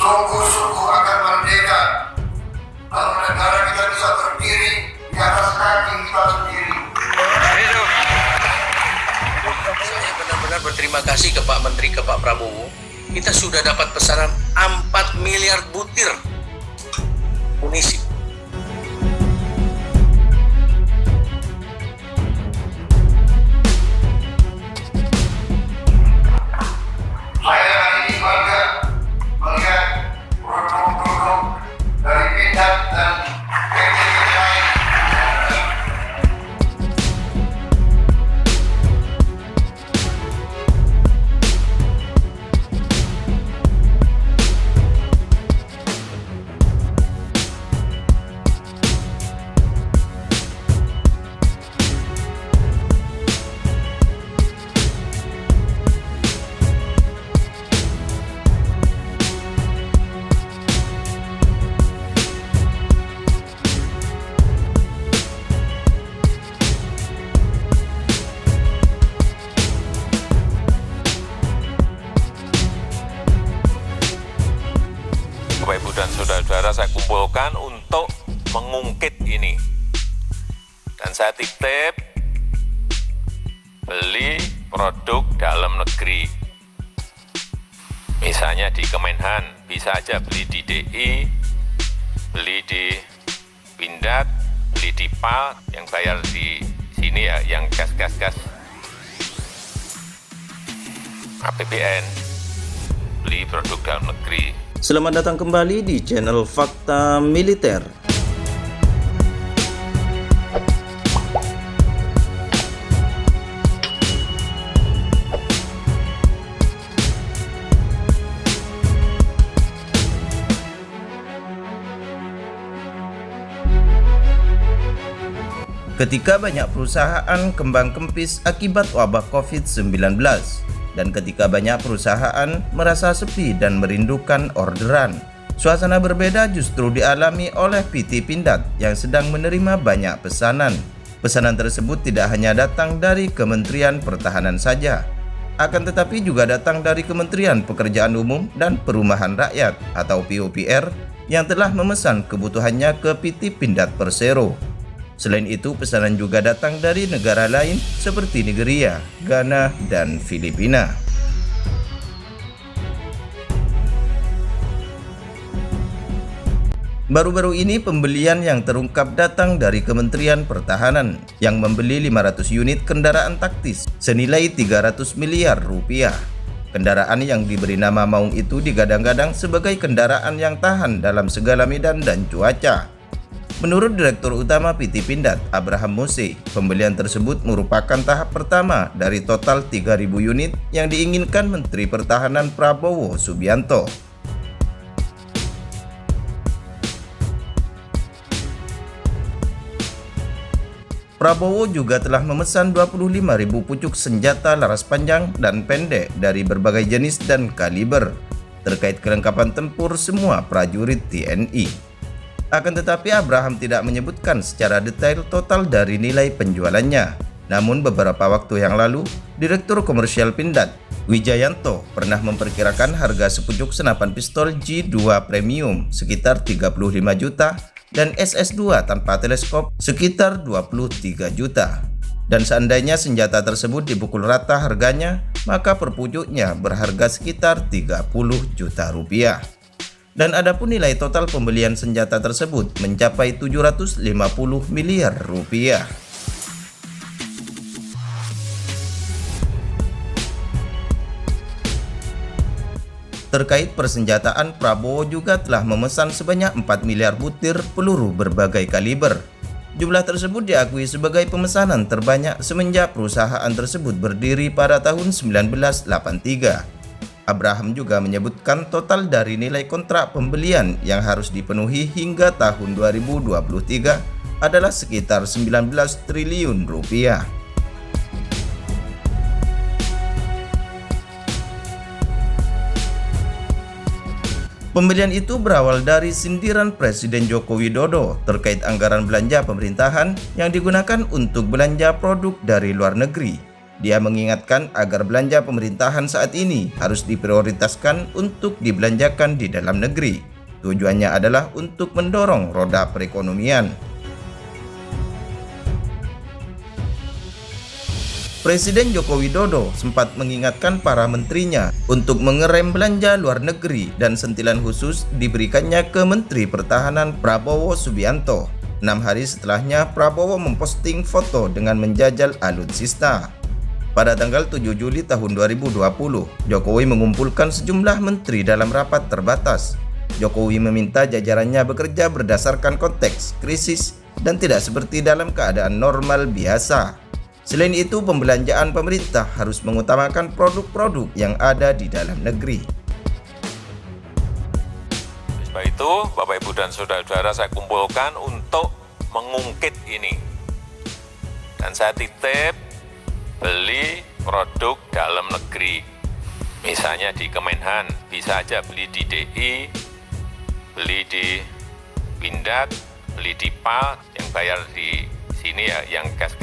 sungguh-sungguh akan merdeka. Lalu negara kita bisa berdiri di atas kaki kita sendiri. Saya benar-benar berterima kasih ke Pak Menteri, ke Pak Prabowo. Kita sudah dapat pesanan 4 miliar butir munisi. Saya hari ini bangga melihat produk-produk dari Pindad dan PT lain. Bapak, Ibu, dan saudara-saudara, saya kumpulkan untuk mengungkit ini. Dan saya titip beli produk dalam negeri. Misalnya di Kemenhan, bisa aja beli di DI, beli di Pindad, beli di PAL, yang bayar di sini ya, yang gas APBN, beli produk dalam negeri. Selamat datang kembali di channel Fakta Militer. Ketika banyak perusahaan kembang kempis akibat wabah COVID-19, dan ketika banyak perusahaan merasa sepi dan merindukan orderan, suasana berbeda justru dialami oleh PT Pindad yang sedang menerima banyak pesanan. Pesanan tersebut tidak hanya datang dari Kementerian Pertahanan saja, akan tetapi juga datang dari Kementerian Pekerjaan Umum dan Perumahan Rakyat atau PUPR yang telah memesan kebutuhannya ke PT Pindad Persero. Selain itu, pesanan juga datang dari negara lain seperti Nigeria, Ghana, dan Filipina. Baru-baru ini pembelian yang terungkap datang dari Kementerian Pertahanan yang membeli 500 unit kendaraan taktis senilai 300 miliar rupiah. Kendaraan yang diberi nama Maung itu digadang-gadang sebagai kendaraan yang tahan dalam segala medan dan cuaca. Menurut Direktur Utama PT Pindad, Abraham Mose, pembelian tersebut merupakan tahap pertama dari total 3.000 unit yang diinginkan Menteri Pertahanan Prabowo Subianto. Prabowo juga telah memesan 25.000 pucuk senjata laras panjang dan pendek dari berbagai jenis dan kaliber, terkait kelengkapan tempur semua prajurit TNI. Akan tetapi Abraham tidak menyebutkan secara detail total dari nilai penjualannya. Namun beberapa waktu yang lalu, Direktur Komersial Pindad, Wijayanto, pernah memperkirakan harga sepucuk senapan pistol G2 Premium sekitar 35 juta dan SS2 tanpa teleskop sekitar 23 juta. Dan seandainya senjata tersebut dipukul rata harganya, maka per pucuknya berharga sekitar 30 juta rupiah. Dan adapun nilai total pembelian senjata tersebut mencapai 750 miliar rupiah. Terkait persenjataan, Prabowo juga telah memesan sebanyak 4 miliar butir peluru berbagai kaliber. Jumlah tersebut diakui sebagai pemesanan terbanyak semenjak perusahaan tersebut berdiri pada tahun 1983. Abraham juga menyebutkan total dari nilai kontrak pembelian yang harus dipenuhi hingga tahun 2023 adalah sekitar 19 triliun rupiah. Pembelian itu berawal dari sindiran Presiden Joko Widodo terkait anggaran belanja pemerintahan yang digunakan untuk belanja produk dari luar negeri. Dia mengingatkan agar belanja pemerintahan saat ini harus diprioritaskan untuk dibelanjakan di dalam negeri. Tujuannya adalah untuk mendorong roda perekonomian. Presiden Joko Widodo sempat mengingatkan para menterinya untuk mengerem belanja luar negeri dan sentilan khusus diberikannya ke Menteri Pertahanan Prabowo Subianto. 6 hari setelahnya, Prabowo memposting foto dengan menjajal alutsista. Pada tanggal 7 Juli tahun 2020, Jokowi mengumpulkan sejumlah menteri dalam rapat terbatas. Jokowi meminta jajarannya bekerja berdasarkan konteks krisis dan tidak seperti dalam keadaan normal biasa. Selain itu, pembelanjaan pemerintah harus mengutamakan produk-produk yang ada di dalam negeri. Sebab itu, Bapak, Ibu, dan Saudara-saudara saya kumpulkan untuk mengungkit ini. Dan saya titip beli produk dalam negeri. Misalnya di Kemenhan, bisa aja beli di DI, beli di Pindad, beli di PAL, yang bayar di sini ya, yang gas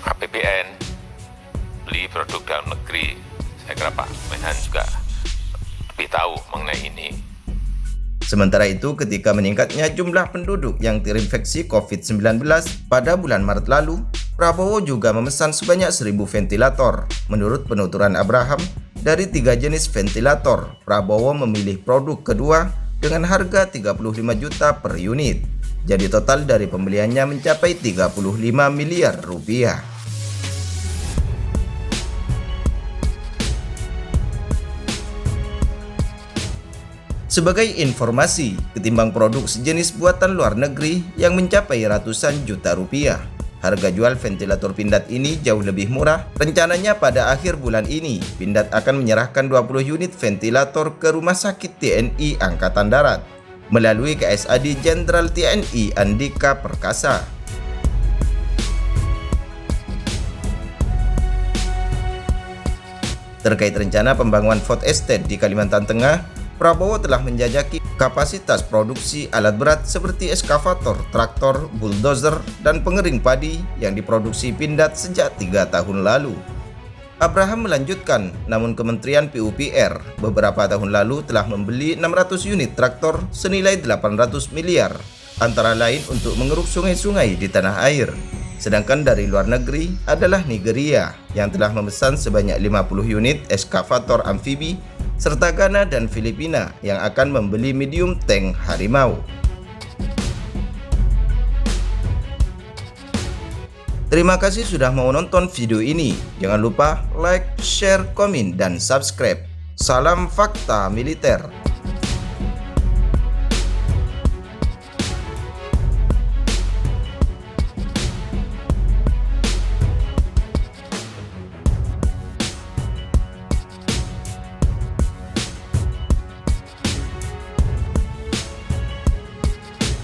APBN, beli produk dalam negeri. Saya kira Pak Menhan juga lebih tahu mengenai ini. Sementara itu, ketika meningkatnya jumlah penduduk yang terinfeksi COVID-19 pada bulan Maret lalu, Prabowo juga memesan sebanyak 1.000 ventilator. Menurut penuturan Abraham, dari 3 jenis ventilator, Prabowo memilih produk kedua dengan harga 35 juta per unit. Jadi total dari pembeliannya mencapai 35 miliar rupiah. Sebagai informasi, ketimbang produk sejenis buatan luar negeri yang mencapai ratusan juta rupiah, harga jual ventilator Pindad ini jauh lebih murah. Rencananya pada akhir bulan ini, Pindad akan menyerahkan 20 unit ventilator ke Rumah Sakit TNI Angkatan Darat melalui KSAD Jenderal TNI Andika Perkasa. Terkait rencana pembangunan food estate di Kalimantan Tengah, Prabowo telah menjajaki kapasitas produksi alat berat seperti eskavator, traktor, bulldozer, dan pengering padi yang diproduksi Pindad sejak 3 tahun lalu. Abraham melanjutkan, namun Kementerian PUPR beberapa tahun lalu telah membeli 600 unit traktor senilai 800 miliar, antara lain untuk mengeruk sungai-sungai di tanah air. Sedangkan dari luar negeri adalah Nigeria yang telah memesan sebanyak 50 unit eskavator amfibi, serta Ghana dan Filipina yang akan membeli medium tank Harimau. Terima kasih sudah mau nonton video ini. Jangan lupa like, share, komen, dan subscribe. Salam Fakta Militer.